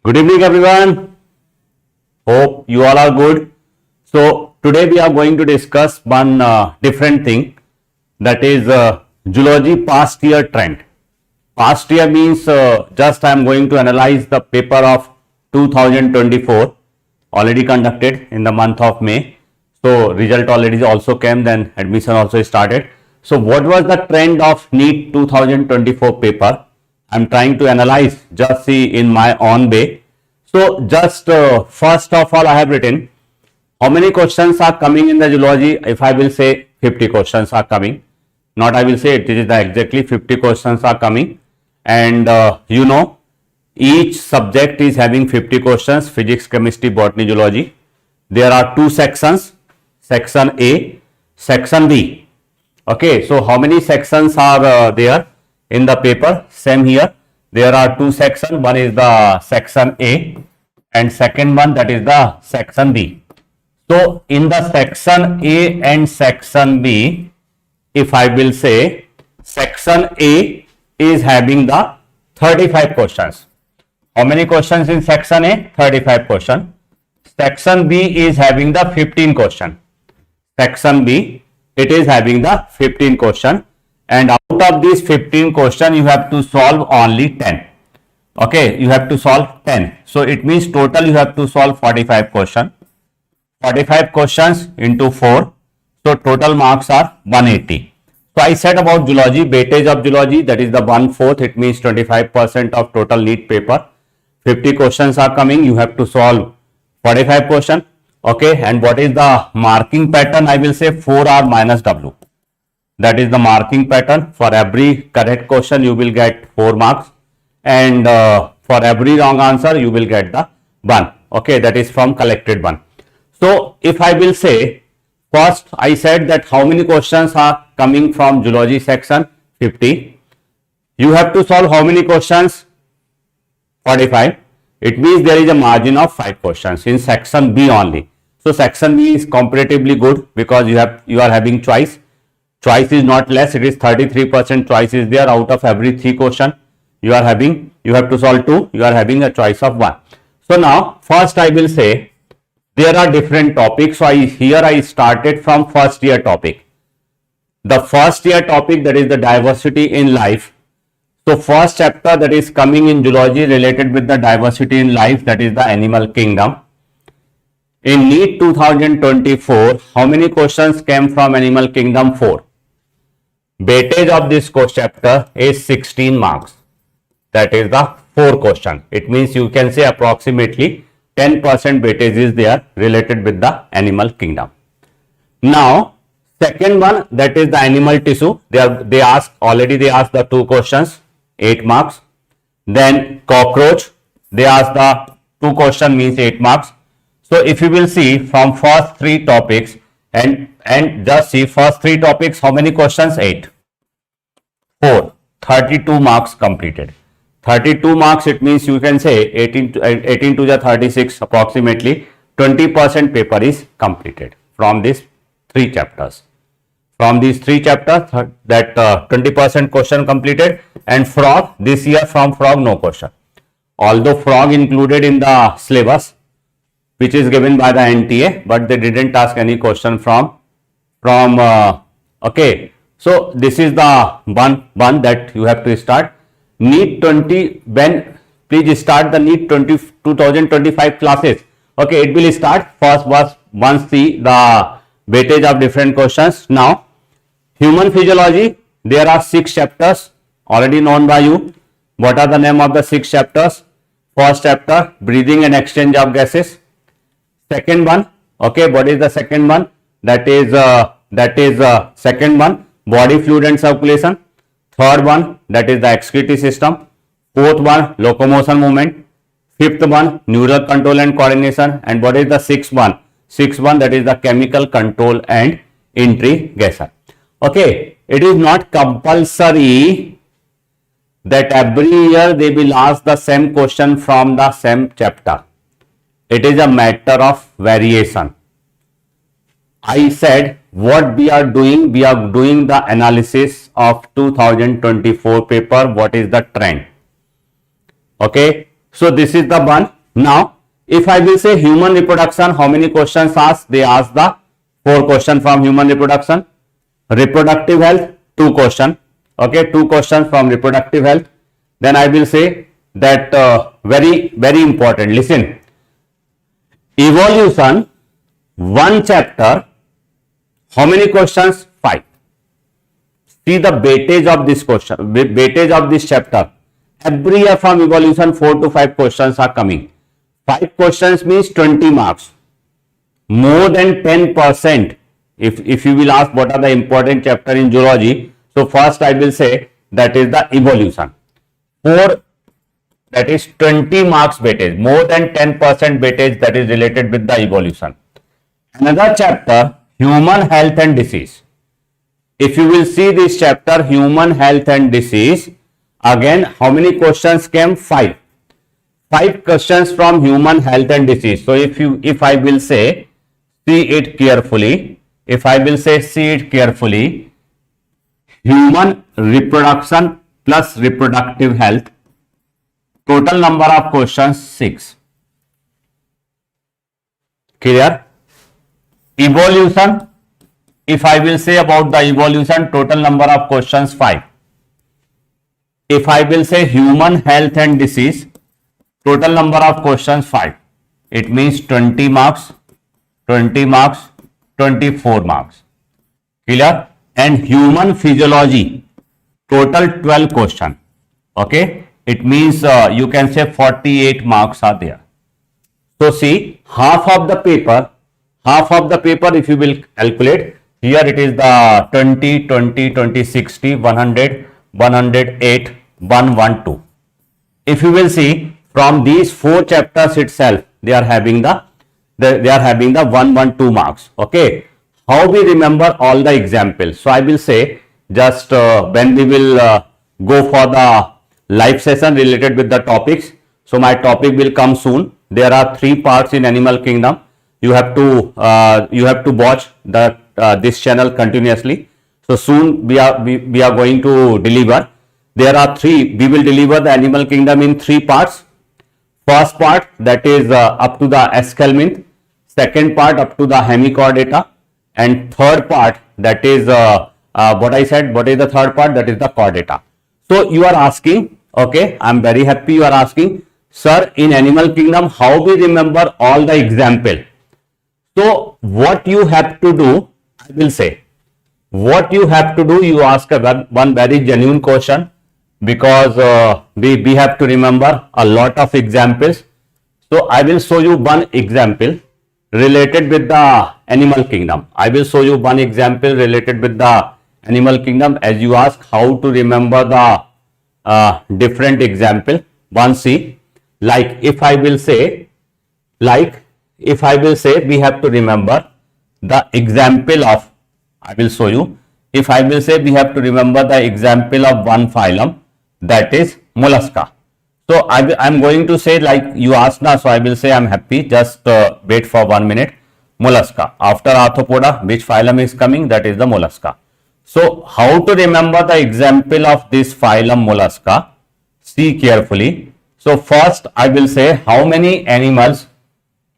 Good evening everyone. Hope you all are good. So today we are going to discuss one different thing, that is zoology past year trend. Past year means just I am going to analyze the paper of 2024 already conducted in the month of May. So result already also came, then admission also started. So what was the trend of NEET 2024 paper? I am trying to analyze, just see in my own way. So just first of all I have written how many questions are coming in the zoology. If I will say 50 questions are coming, not I will say it is the exactly 50 questions are coming, and you know each subject is having 50 questions: physics, chemistry, botany, zoology. There are two sections, section A, section B. Okay, so how many sections are there in the paper? Same here, there are two sections. One is the section A and second one, that is the section B. So in the section A and section B, if I will say, section A is having the 35 questions. How many questions in section A? 35 questions. Section B is having the 15 question. Section B, it is having the 15 question, and out of these 15 question you have to solve only 10. Okay, you have to solve 10. So it means total you have to solve 45 question. 45 questions into 4. So total marks are 180. So I said about zoology, weightage of zoology, that is the 1/4. It means 25% of total NEET paper. 50 questions are coming. You have to solve 45 question. Okay, and what is the marking pattern? I will say 4R minus W. That is the marking pattern. For every correct question you will get 4 marks, and for every wrong answer you will get the 1. Okay, that is from collected 1. So if I will say, first I said that how many questions are coming from zoology section? 50. You have to solve how many questions? 45. It means there is a margin of 5 questions in section B only. So section B is comparatively good because you are having choice. Choice is not less, it is 33% choice is there. Out of every 3 question you are having, you have to solve 2, you are having a choice of 1. So now first I will say there are different topics. So here I started from first year topic. The first year topic, that is the diversity in life. So first chapter that is coming in zoology related with the diversity in life, that is the animal kingdom. In NEET 2024, how many questions came from animal kingdom? 4. Weightage of this chapter is 16 marks. That is the 4 question. It means you can say approximately 10% weightage is there related with the animal kingdom. Now second one, that is the animal tissue. They asked the 2 questions, 8 marks. Then cockroach, they asked the 2 question, means 8 marks. So if you will see from first 3 topics and just see first 3 topics, how many questions? 8. 4. 32 marks completed. 32 marks, it means you can say 18 to the 36, approximately 20% paper is completed from these 3 chapters. From these 3 chapters, that 20% question completed. And frog, this year from frog no question. Although frog included in the syllabus which is given by the NTA, but they didn't ask any question from okay. So this is the one that you have to start. NEET 20, when please start the NEET 2025 classes. Okay, it will start first once see the weightage of different questions. Now human physiology, there are 6 chapters already known by you. What are the name of the 6 chapters? First chapter, breathing and exchange of gases. Second one, okay, what is the second one? That is second one, body fluid and circulation. Third one, that is the excretory system. Fourth one, locomotion movement. Fifth one, neural control and coordination. And what is the sixth one? Sixth one, that is the chemical control and integration. Okay, it is not compulsory that every year they will ask the same question from the same chapter. It is a matter of variation. I said what we are doing the analysis of 2024 paper. What is the trend? Okay, so this is the one Now, if I will say human reproduction, how many questions asked? They asked the 4 questions from human reproduction. Reproductive health, 2 questions. Okay, 2 questions from reproductive health. Then I will say that very important. Listen, evolution, 1 chapter. How many questions? 5. See the weightage of this question, weightage of this chapter. Every year from evolution 4 to 5 questions are coming. 5 questions means 20 marks. More than 10%. If you will ask what are the important chapter in zoology, so first I will say that is the evolution. 4, that is 20 marks weightage, more than 10% weightage that is related with the evolution. Another chapter, human health and disease. If you will see this chapter, human health and disease, again how many questions came? 5. 5 questions from human health and disease. So if I will say, see it carefully, if I will say see it carefully, human reproduction plus reproductive health, total number of questions 6. Clear? Evolution, if I will say about the evolution, total number of questions 5. If I will say human health and disease, total number of questions 5. It means 20 marks, 20 marks, 24 marks. Clear? And human physiology, total 12 question. Okay? It means you can say 48 marks are there. So see, half of the paper if you will calculate, here it is the 20, 20, 20, 60, 100, 108, 112. If you will see from these 4 chapters itself, they are having the 112 marks. Okay. How we remember all the examples? So I will say just when we will go for the live session related with the topics. So my topic will come soon. There are 3 parts in animal kingdom. You have to watch the this channel continuously. So soon we are going to deliver. There are 3. We will deliver the animal kingdom in 3 parts. First part, that is up to the escalminth. Second part up to the hemichordata. And third part, that is what I said. What is the third part? That is the chordata. So you are asking, okay, I am very happy you are asking, sir, in animal kingdom, how we remember all the example? So what you have to do, I will say, what you have to do, you ask one very genuine question, because we have to remember a lot of examples. So I will show you one example related with the animal kingdom. I will show you one example related with the animal kingdom, as you ask how to remember the different example. One, see, like if I will say we have to remember the example of, I will show you, if I will say we have to remember the example of one phylum, that is mollusca. So I am going to say, like you asked now, so I will say I am happy, just wait for 1 minute. Mollusca. After arthropoda, which phylum is coming? That is the mollusca. So how to remember the example of this phylum mollusca? See carefully. So first I will say how many animals,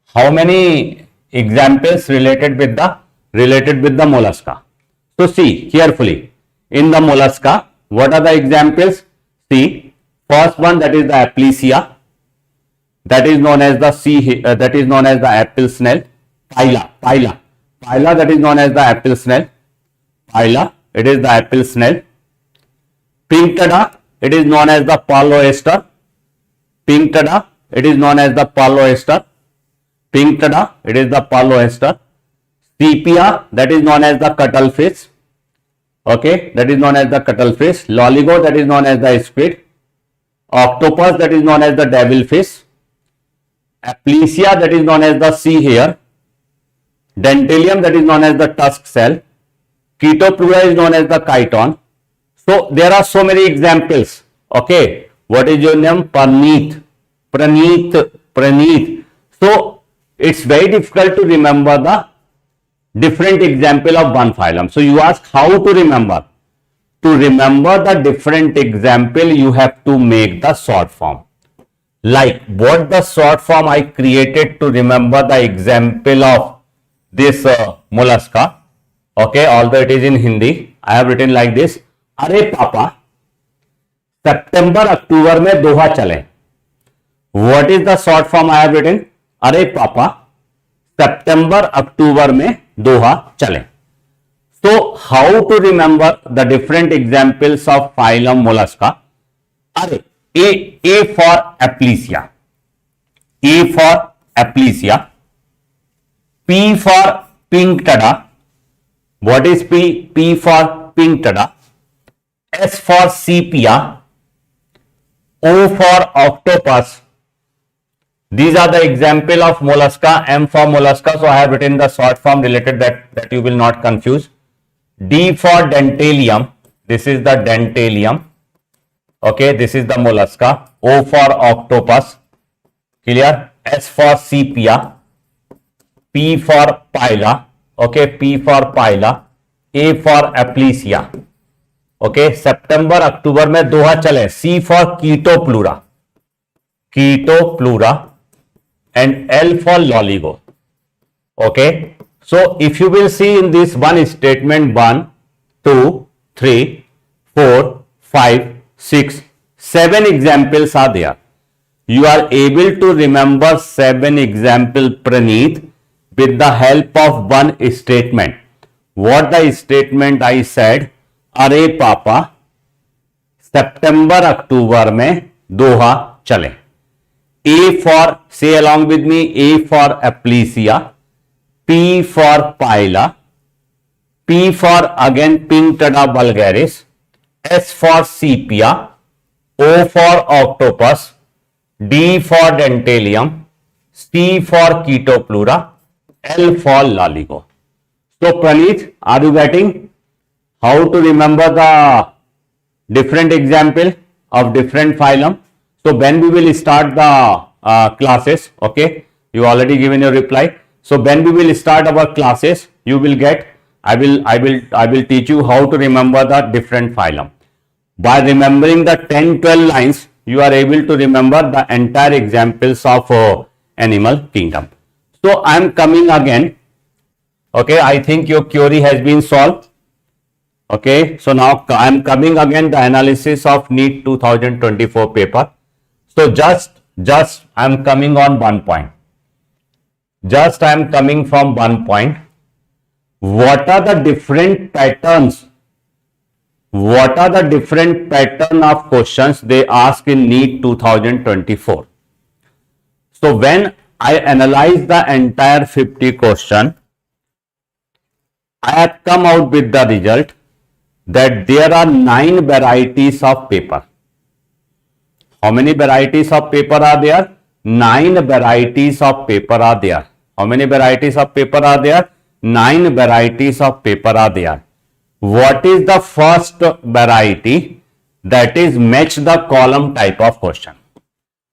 how many examples related with the mollusca. So see carefully. In the mollusca, what are the examples? See, first one, that is the aplysia, that is known as the that is known as the apple snail. Phyla, that is known as the apple snail. Phyla, it is the apple snail. Pinctada, it is known as the pearl oyster. Pinctada, it is known as the pearl oyster. Pinctada, it is the pearl oyster. Sepia, that is known as the cuttlefish. Okay, that is known as the cuttlefish. Loligo, that is known as the squid. Octopus, that is known as the devilfish. Aplysia, that is known as the sea hare. Dentalium, that is known as the tusk shell. Chetoplura is known as the chiton. So there are so many examples. Okay, what is your name? Praneeth. So it's very difficult to remember the different example of one phylum. So you ask how to remember. To remember the different example, you have to make the short form. Like what the short form I created to remember the example of this mollusca. Okay, although it is in Hindi, I have written like this. अरे पापा सितंबर अक्टूबर में दोहा चले. What is the short form I have written? अरे पापा सितंबर अक्टूबर में दोहा चले. So how to remember the different examples of phylum mollusca? अरे A for aplysia, A for aplysia, P for pinctada. What is P? P for pinctada. S for sepia, O for octopus. These are the example of mollusca. M for mollusca, so I have written the short form related that you will not confuse. D for dentalium, this is the dentalium. Okay, this is the mollusca. O for octopus, clear. S for sepia, P for pila, okay, P for pila, A for aplysia. Okay, सितंबर अक्टूबर में दोहा चले. C for Chaetopleura, Chaetopleura, and L for loligo. Okay, so if you will see in this one statement, 1, 2, 3, 4, 5, 6, 7 examples are there. You are able to remember 7 example, Praneeth, with the help of one statement. What the statement I said? अरे पापा सितंबर अक्टूबर में दोहा चले. A for, say along with me, A for aplysia, P for pila, P for again pinctada vulgaris, S for sepia, O for octopus, D for dentalium, C for Chaetopleura, L for loligo. So Praneeth, are you getting how to remember the different example of different phylum? So when we will start the classes, okay, you already given your reply. So when we will start our classes, you will get, I will teach you how to remember the different phylum. By remembering the 10-12 lines, you are able to remember the entire examples of animal kingdom. So I am coming again. Okay, I think your query has been solved. Okay, so now I am coming again the analysis of NEET 2024 paper. So just I am coming on one point. Just I am coming from one point. What are the different patterns? What are the different pattern of questions they ask in NEET 2024? So when I analyze the entire 50 question, I have come out with the result that there are 9 varieties of paper. How many varieties of paper are there? 9 varieties of paper are there. How many varieties of paper are there? 9 varieties of paper are there. What is the first variety? That is match the column type of question.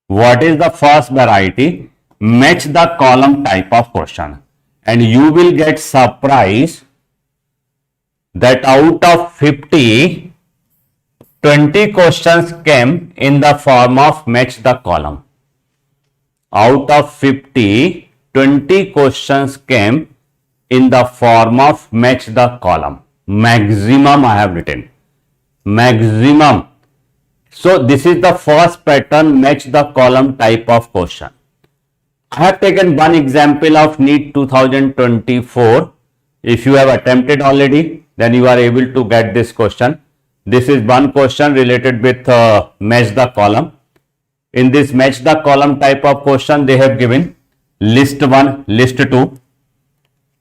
What is the first variety? Match the column type of question. And you will get surprise that out of 50, 20 questions came in the form of match the column. Out of 50, 20 questions came in the form of match the column. Maximum I have written. Maximum. So this is the first pattern, match the column type of question. I have taken one example of NEET 2024. If you have attempted already, then you are able to get this question. This is one question related with match the column. In this match the column type of question, they have given list 1, list 2,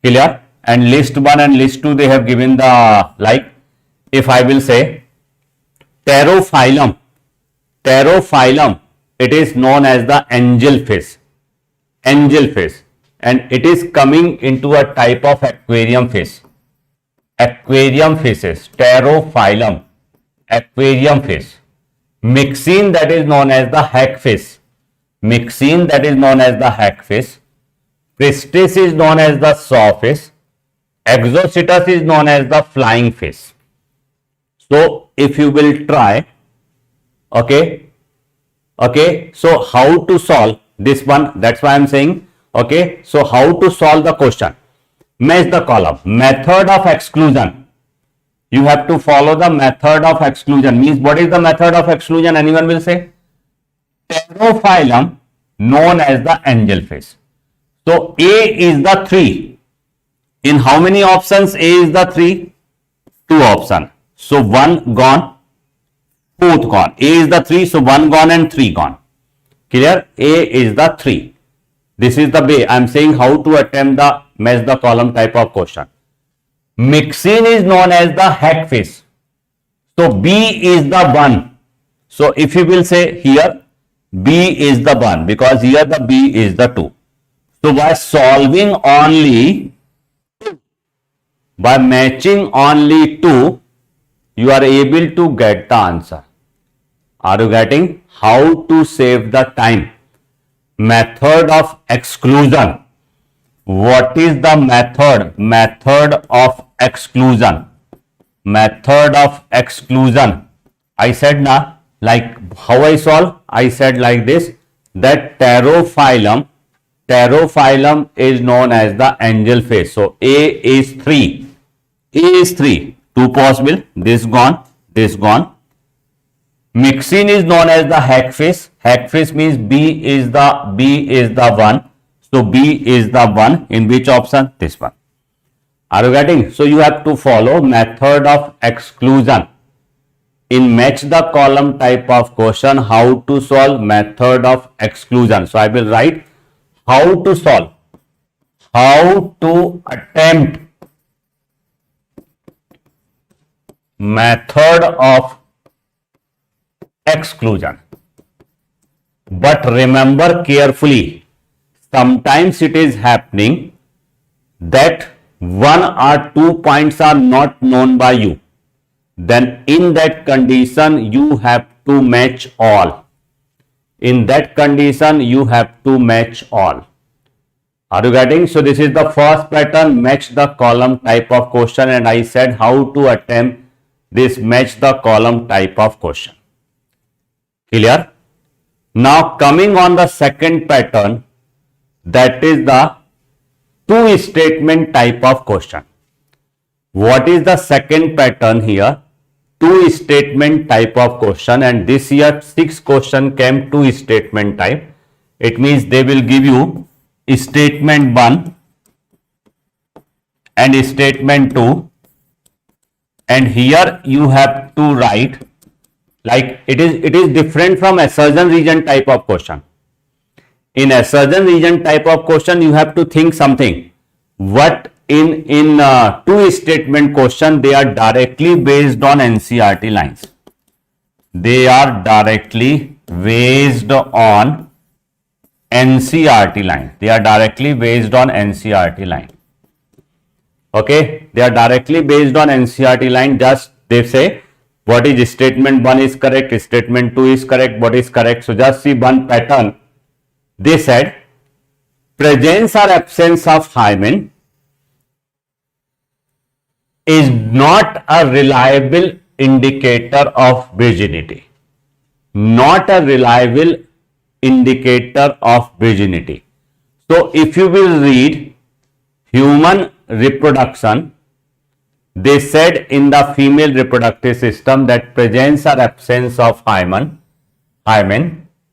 clear, and list 1 and list 2 they have given the, like, if I will say pterophyllum, it is known as the angelfish, and it is coming into a type of aquarium fish. Aquarium fishes, pterophyllum, aquarium fish. Myxine, that is known as the hackfish. Myxine, that is known as the hackfish. Pristis is known as the sawfish. Exocetus is known as the flying fish. So if you will try, okay, Okay, so how to solve this one? That's why I'm saying. Okay, so how to solve the question? Match the column. Method of exclusion. You have to follow the method of exclusion. Means what is the method of exclusion? Anyone will say? Pterophyllum known as the angelfish. So A is the 3. In how many options A is the 3? 2 options. So 1 gone, 4th gone. A is the 3, so 1 gone and 3 gone. Clear? A is the 3. This is the way I am saying how to attempt the match the column type of question. Mixin is known as the hagfish. So B is the 1. So if you will say here B is the 1 because here the B is the 2. So by solving only, by matching only 2, you are able to get the answer. Are you getting? How to save the time? Method of exclusion. What is the method? Method of exclusion. Method of exclusion. I said na, like how I solve? I said like this, that pterophyllum is known as the angelfish. So A is 3. A is 3. 2 possible. This gone. This gone. Mixin is known as the hagfish. Hagfish means B is the 1. So B is the 1. In which option? This one. Are you getting? So you have to follow method of exclusion. In match the column type of question, how to solve method of exclusion. So I will write how to solve. How to attempt method of exclusion. But remember carefully, sometimes it is happening that 1 or 2 points are not known by you. Then in that condition you have to match all. In that condition you have to match all. Are you getting? So this is the first pattern, match the column type of question, and I said how to attempt this match the column type of question. Clear? Now coming on the second pattern, that is the two statement type of question. What is the second pattern here? Two statement type of question, and this year 6 question came two statement type. It means they will give you statement 1 and statement 2, and here you have to write like it is different from assertion region type of question. In assertion region type of question you have to think something. What in two statement question, they are directly based on NCERT lines. They are directly based on NCERT line. They are directly based on NCERT line. Okay, they are directly based on NCERT line. Just they say what is statement 1 is correct, statement 2 is correct, what is correct. So just see one pattern. They said presence or absence of hymen is not a reliable indicator of virginity. Not a reliable indicator of virginity. So if you will read human reproduction, they said in the female reproductive system that presence or absence of hymen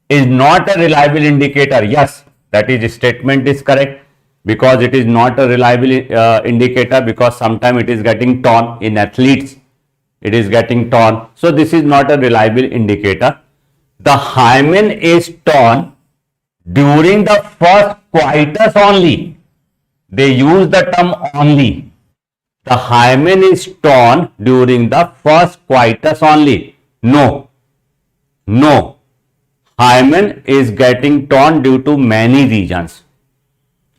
is not a reliable indicator. Yes, that is statement is correct, because it is not a reliable indicator, because sometimes it is getting torn in athletes, it is getting torn. So this is not a reliable indicator. The hymen is torn during the first coitus only. They use the term only. The hymen is torn during the first coitus only. No. Hymen is getting torn due to many reasons.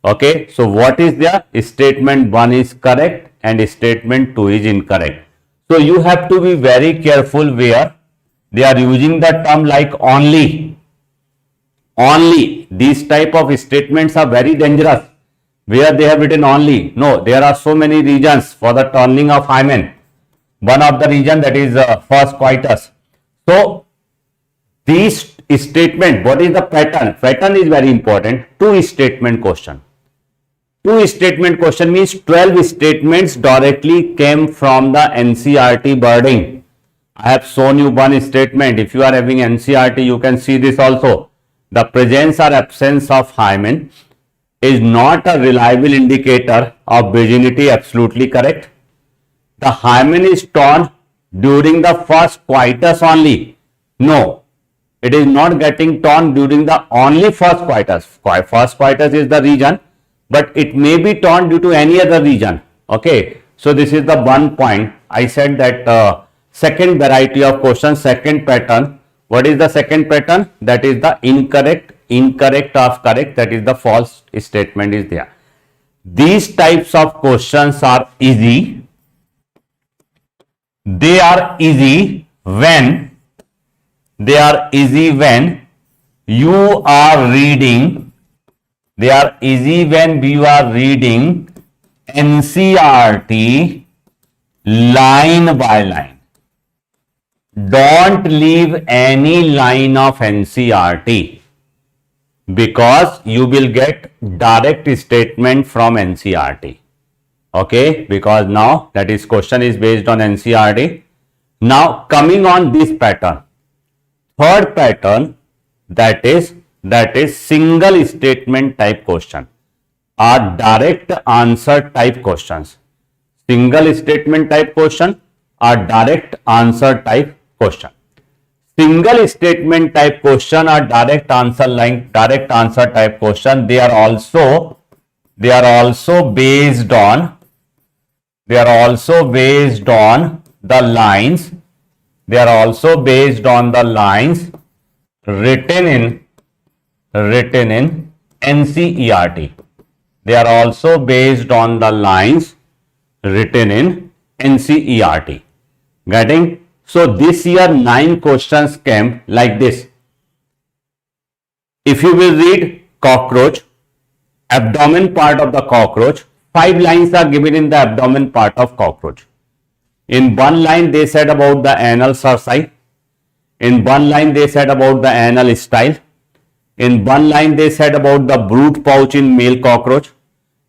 Okay, so what is there? Statement 1 is correct and statement 2 is incorrect. So you have to be very careful where they are using the term like only. Only. These type of statements are very dangerous, where they have written only. No, there are so many reasons for the turning of hymen. One of the reason that is first coitus. So these statement. What is the pattern? Pattern is very important. Two statement question. Two statement question means 12 statements directly came from the NCERT wording. I have shown you one statement. If you are having NCERT, you can see this also. The presence or absence of hymen is not a reliable indicator of virginity. Absolutely correct. The hymen is torn during the first coitus only. No, it is not getting torn during the only first coitus. First coitus is the region, but it may be torn due to any other region. Okay, so this is the one point. I said that second variety of question, second pattern. What is the second pattern? That is the incorrect, incorrect of correct. That is the false statement is there. These types of questions are easy. They are easy when you are reading. They are easy when you are reading NCERT line by line. Don't leave any line of NCERT because you will get direct statement from NCERT. Okay, because now that is question is based on NCERT. Now coming on this pattern, third pattern, that is single statement type question or direct answer type questions. Single statement type question or direct answer type question. Single statement type question or direct answer type question, they are also based on the lines. They are also based on the lines written in NCERT. They are also based on the lines written in NCERT. Getting? So this year 9 questions came like this. If you will read cockroach, abdomen part of the cockroach, 5 lines are given in the abdomen part of cockroach. In one line they said about the anal cerci. In one line they said about the anal style. In one line they said about the brood pouch in male cockroach.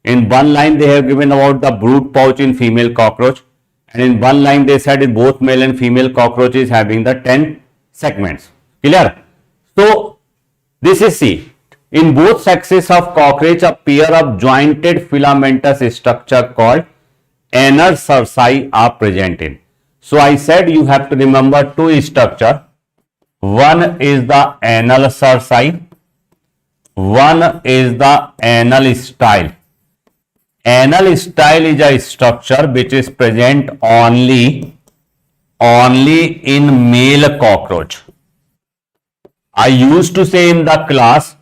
In one line they have given about the brood pouch in female cockroach. And in one line they said in both male and female cockroaches having the 10 segments. Clear? So this is C. In both sexes of cockroach, a pair of jointed filamentous structure called anal cerci are present in. So I said you have to remember two structure. One is the anal cerci. One is the anal style. Anal style is a structure which is present only in male cockroach. I used to say in the class,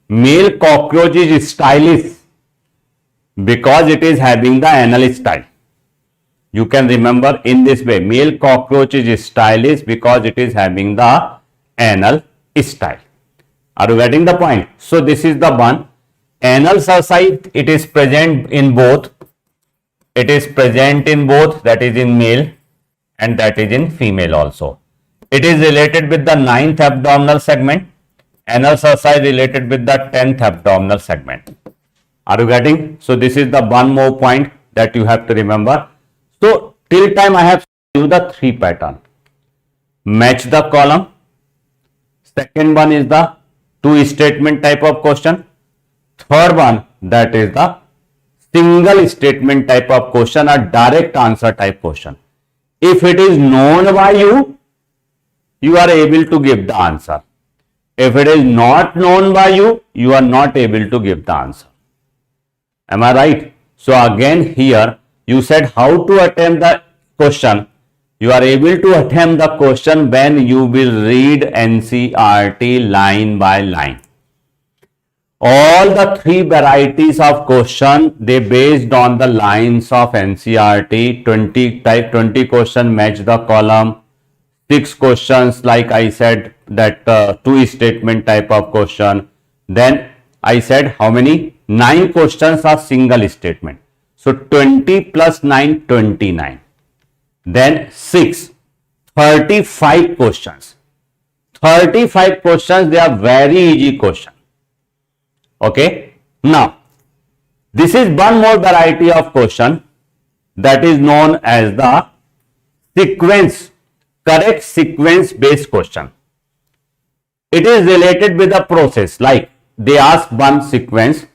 male cockroach is stylish because it is having the anal style. You can remember in this way, male cockroach is stylish because it is having the anal style. Are you getting the point? So this is the one. Anal cerci, it is present in both. It is present in both, that is in male and that is in female also. It is related with the 9th abdominal segment. Anal cerci related with the 10th abdominal segment. Are you getting? So this is the one more point that you have to remember. So till time I have shown you the 3 pattern. Match the column. Second one is the 2 statement type of question. Third one, that is the single statement type of question or direct answer type question. If it is known by you, you are able to give the answer. If it is not known by you, you are not able to give the answer. Am I right? So again here, you said how to attempt the question. You are able to attempt the question when you will read NCERT line by line. All the 3 varieties of question, they based on the lines of NCERT. 20 question match the column. 6 questions like I said that 2 statement type of question. Then I said how many? 9 questions are single statement. So 20 plus 9, 29. Then 6, 35 questions. 35 questions, they are very easy question. Okay. Now, this is one more variety of question that is known as the sequence, correct sequence based question. It is related with the process, like they ask one sequence,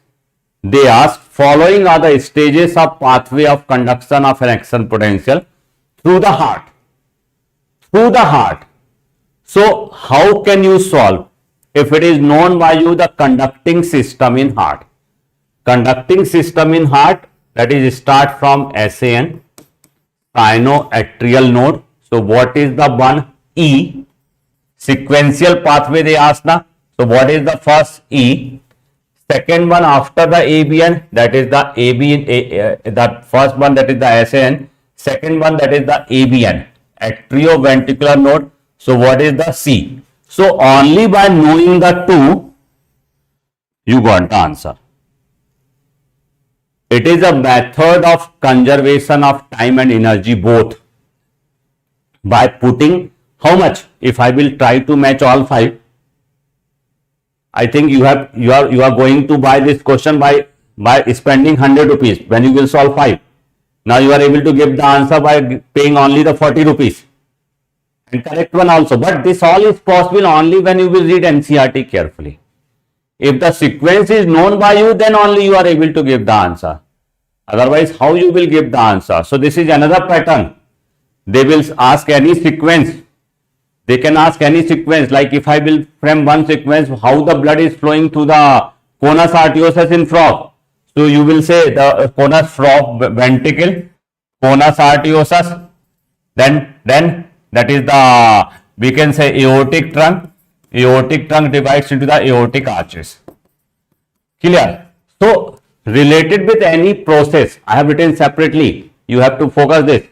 they ask following are the stages of pathway of conduction of an action potential through the heart. Through the heart. So, how can you solve if it is known by you the conducting system in heart? Conducting system in heart, that is start from SAN, sinoatrial node. So, what is the one? E. Sequential pathway they ask now. So, what is the first E? Second one after the ABN, that is the the first one, that is the SAN. Second one, that is the ABN, atrioventricular node. So, what is the C? So, only by knowing the two, you got the answer. It is a method of conservation of time and energy both. By putting how much? If I will try to match all 5, I think you are going to buy this question by spending 100 rupees when you will solve 5. Now you are able to give the answer by paying only the 40 rupees. And correct one also. But this all is possible only when you will read NCERT carefully. If the sequence is known by you, then only you are able to give the answer. Otherwise, how you will give the answer? So this is another pattern. They will ask any sequence. They can ask any sequence, like if I will frame one sequence, how the blood is flowing through the conus arteriosus in frog. So you will say the conus frog ventricle, conus arteriosus, then that is the, we can say aortic trunk. Aortic trunk divides into the aortic arches. Clear? So related with any process, I have written separately. You have to focus this.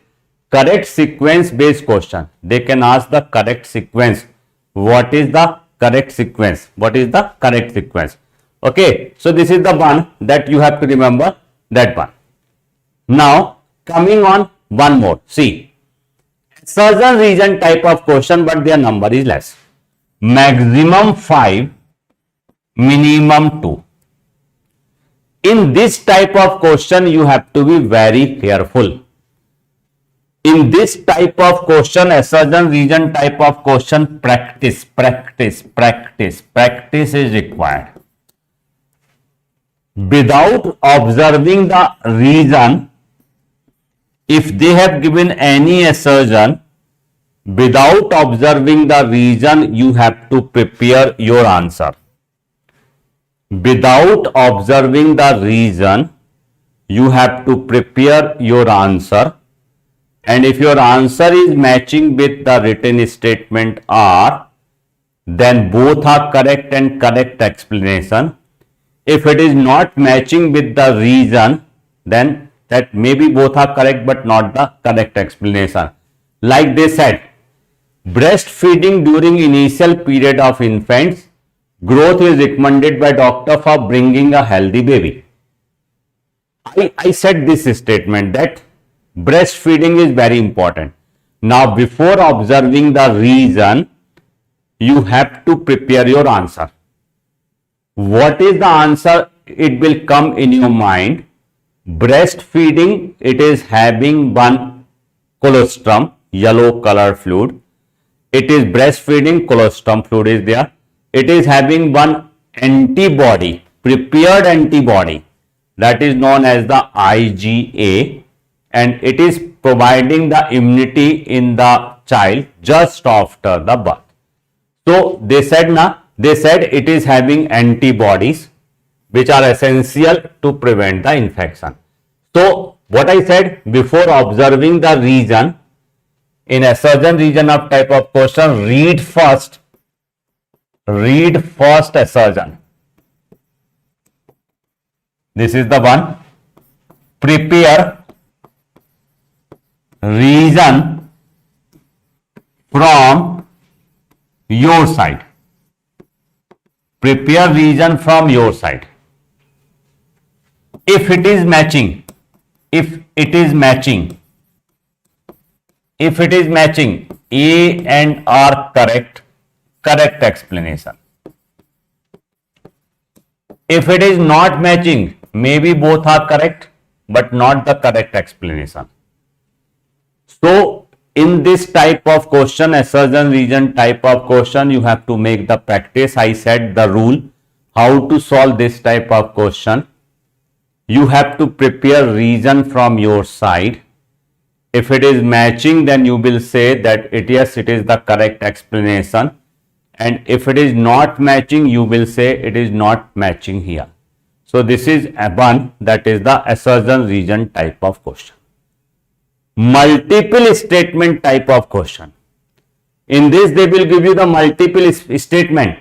Correct sequence based question. They can ask the correct sequence. What is the correct sequence? What is the correct sequence? Okay. So this is the one that you have to remember, that one. Now coming on one more. See, Assertion region type of question, but their number is less. Maximum 5, minimum 2. In this type of question, you have to be very careful. In this type of question, Assertion region type of question, practice is required. Without observing the region, if they have given any assertion, without observing the region, you have to prepare your answer. Without observing the region, you have to prepare your answer. And if your answer is matching with the written statement R, then both are correct and correct explanation. If it is not matching with the reason, then that maybe both are correct but not the correct explanation. Like they said, breastfeeding during initial period of infants, growth is recommended by doctor for bringing a healthy baby. I said this statement that breastfeeding is very important. Now, before observing the reason, you have to prepare your answer. What is the answer? It will come in your mind. Breastfeeding, it is having one colostrum, yellow color fluid. It is breastfeeding, colostrum fluid is there. It is having one antibody, prepared antibody, that is known as the IgA, and it is providing the immunity in the child just after the birth. So they said it is having antibodies which are essential to prevent the infection. So what I said, before observing the region, in Assertion region of type of question, read first assertion. This is the one. Prepare reason from your side. Prepare reason from your side. If it is matching, A and R correct, correct explanation. If it is not matching, maybe both are correct, but not the correct explanation. So, in this type of question, assertion region type of question, you have to make the practice. I said the rule, how to solve this type of question. You have to prepare reason from your side. If it is matching, then you will say that yes, it is the correct explanation. And if it is not matching, you will say it is not matching here. So this is one, that is the assertion region type of question. Multiple statement type of question. In this, they will give you the multiple statement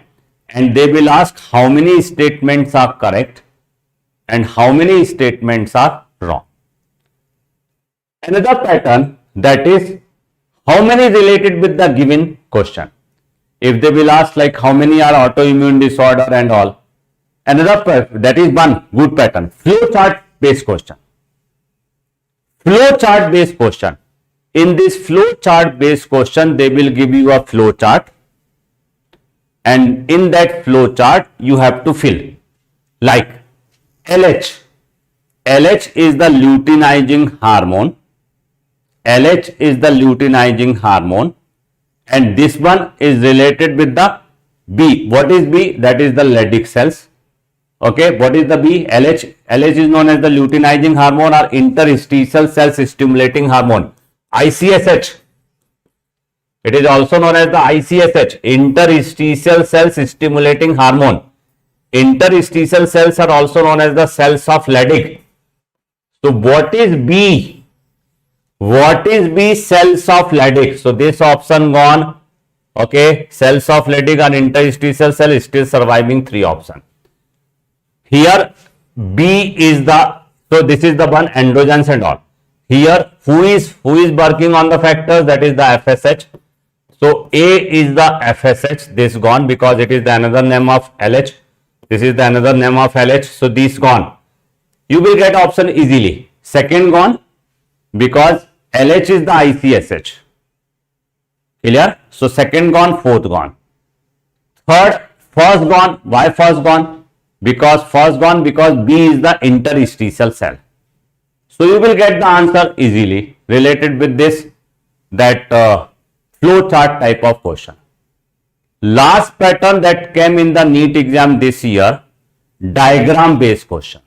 and they will ask how many statements are correct and how many statements are wrong. Another pattern, that is how many related with the given question. If they will ask like how many are autoimmune disorder and all. Another, that is one good pattern. Flowchart based question. Flowchart based question. In this flowchart based question, they will give you a flowchart, and in that flowchart you have to fill like LH. LH is the luteinizing hormone. LH is the luteinizing hormone, and this one is related with the B. What is B? That is the Leydig cells. Okay, what is the B? LH. LH is known as the luteinizing hormone or interstitial cells stimulating hormone. ICSH. It is also known as the ICSH, interstitial cells stimulating hormone. Interstitial cells are also known as the cells of Leydig. So what is B? What is B? Cells of Leydig. So this option gone. Okay, cells of Leydig and interstitial cell is still surviving, 3 options. Here B is the, so this is the one, androgens and all. Here who is working on the factors? That is the FSH. So A is the FSH. This gone because it is the another name of LH. This is the another name of LH. So this gone. You will get option easily. Second gone because LH is the ICSH. Clear? So second gone, fourth gone. Third, first gone. Why first gone? Because first gone because B is the interstitial cell. So you will get the answer easily related with this, that flowchart type of question. Last pattern that came in the NEET exam this year, diagram based question.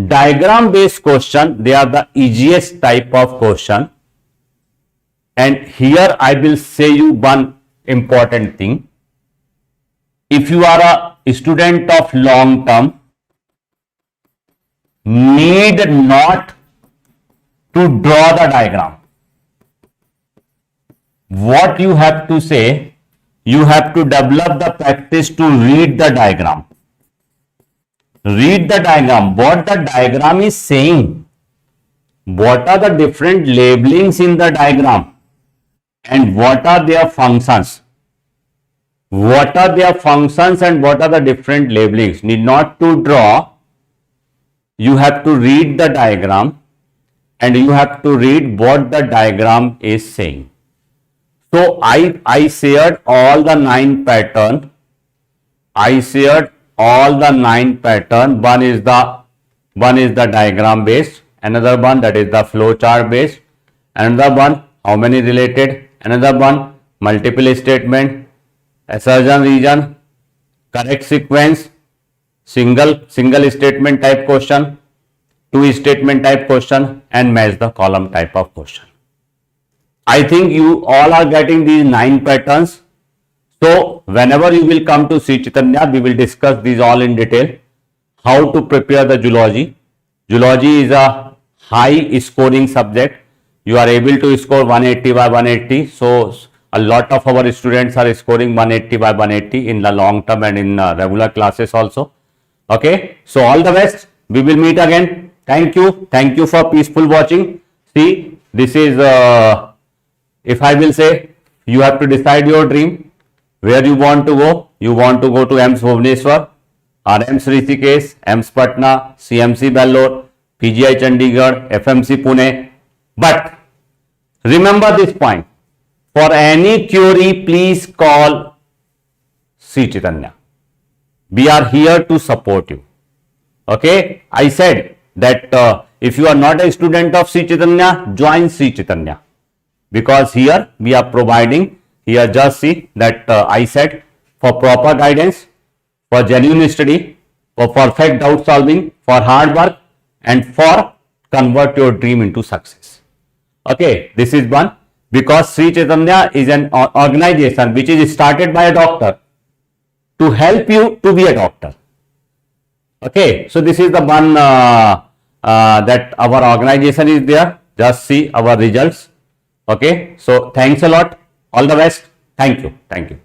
Diagram based question, they are the easiest type of question. And here I will say you one important thing. If you are a student of long term, need not to draw the diagram. What you have to say, you have to develop the practice to read the diagram. Read the diagram, what the diagram is saying, what are the different labelings in the diagram, and what are their functions. What are their functions and what are the different labelings. Need not to draw. You have to read the diagram and you have to read what the diagram is saying. So I shared all the 9 pattern. I shared all the 9 pattern. One is the diagram based. Another one, that is the flowchart based. Another one, how many related. Another one, multiple statement. Assertion region, correct sequence, single statement type question, 2 statement type question, and match the column type of question. I think you all are getting these 9 patterns. So whenever you will come to see Chaitanya, we will discuss these all in detail. How to prepare the zoology. Zoology is a high scoring subject. You are able to score 180 by 180. So a lot of our students are scoring 180 by 180 in the long term and in regular classes also. Okay. So all the best. We will meet again. Thank you. Thank you for peaceful watching. See, this is, if I will say, you have to decide your dream, where you want to go. You want to go to AIIMS Bhubaneswar or AIIMS Rishikesh, AIIMS Patna, CMC Bangalore, PGI Chandigarh, FMC Pune. But remember this point. For any query, please call Sri Chaitanya. We are here to support you. Okay, I said that if you are not a student of Sri Chaitanya, join Sri Chaitanya, because here we are providing, here just see that I said for proper guidance, for genuine study, for perfect doubt solving, for hard work, and for convert your dream into success. Okay, this is one, because Sri Chaitanya is an organization which is started by a doctor to help you to be a doctor. Okay, so this is the one that our organization is there. Just see our results. Okay, so thanks a lot. All the best. Thank you. Thank you.